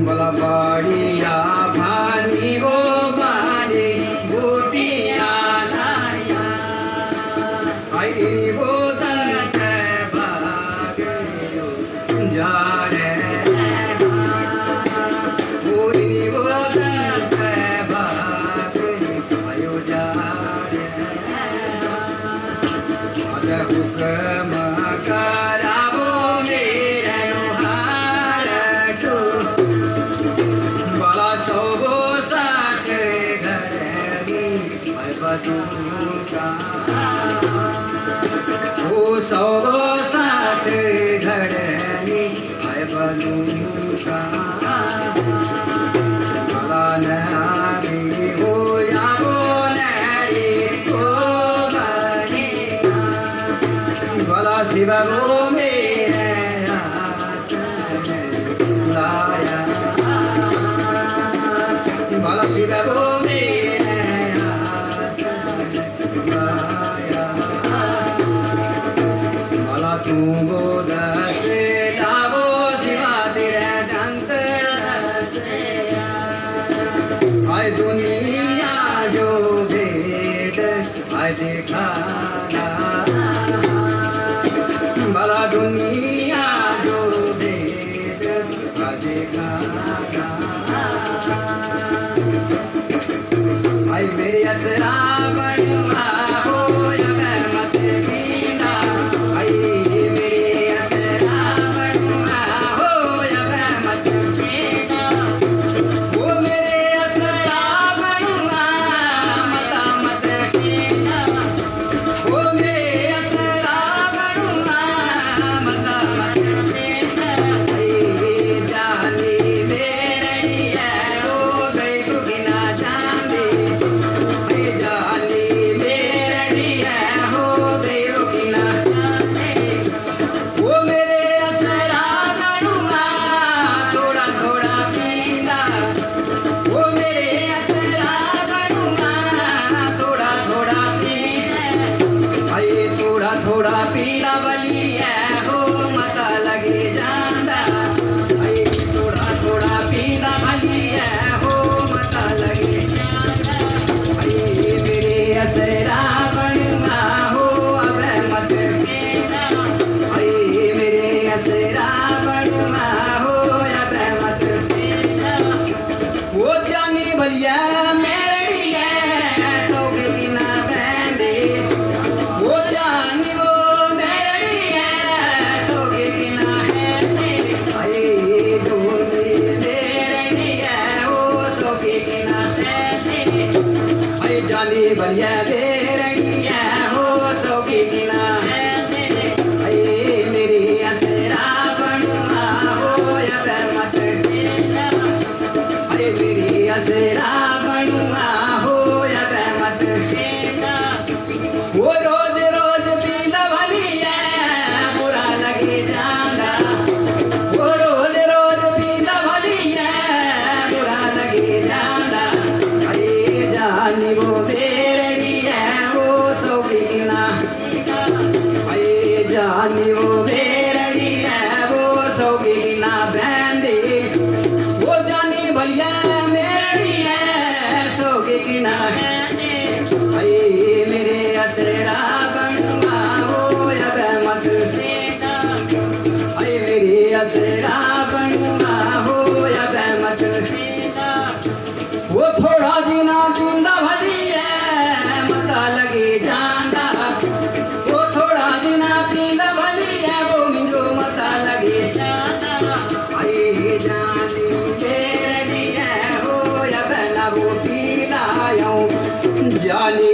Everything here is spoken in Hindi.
बला बाड़िया भानी वो बाने गोटिया नाया आई वो दंत भाग जाड़े पूरी वो दंत भाग आयो जाड़े अद हुक्म करावो मेरे नुहार टू बला सोबो साठ घड़ी मैं बदूंगा ओ सोबो साठ घड़ी मैं बदूंगा बला नारी हो या वो नारी हो बला शिव वो मेरे लाया बला शिव वो मेरे लाया बला तू बोल से लावो शिवा तेरे दंत आय दुनिया जो भेद आय दिखाना बला दुनिया जो भेद आय दिखाना आई मेरे असरा बनवा हो या मैं मत पीना आई मेरे असरा बनवा हो या मैं मत पीना वो मेरे असरा बनवा मता मत पीना वो मेरे असरा बनवा मता मत पीना आई जानी मेरे लिए वो गई गुगिना जाने जानी मेरे लिए हो गई रुकिना वो मेरे असरा बनूंगा थोड़ा थोड़ा पीना वो मेरे असरा बनूंगा थोड़ा थोड़ा पीना आए थोड़ा थोड़ा पीना बली है हो मता लगे जांदा आए थोड़ा थोड़ा पीना बली है हो मता लगे असरा बनवा हो अब मत पीना आई मेरे असरा बनवा हो अब मत पीना वो जानी बलिया मेरे लिए सोगी ना बंदे वो जानी वो मेरे लिए सोगी ना आई दूनी मेरे लिए वो सोगी ना जानी बलिया बेरंगिया हो सोगी किना आई मेरी असरा बनवा हो या मत आई मेरी असरा बनवा हो या मत वो रोज रोज पींदा भलिया बुरा लगे जांदा वो रोज रोज पींदा भलिया बुरा लगे जांदा आई जानी वो जानी वो बेरड़ी है वो सोगी बिना बंदे वो जानी भलिया मेरड़ी है सोगी बिना आई मेरे असरा बनवा हो या मत आई मेरे असरा बनवा हो या मत वो थोड़ा जीना पींदा भलिया मता लगे जांदा वो थोड़ा जीना पींदा भलिया वो मिंजो मता लगे आई जानी मेरे हो या बना वो पीला जानी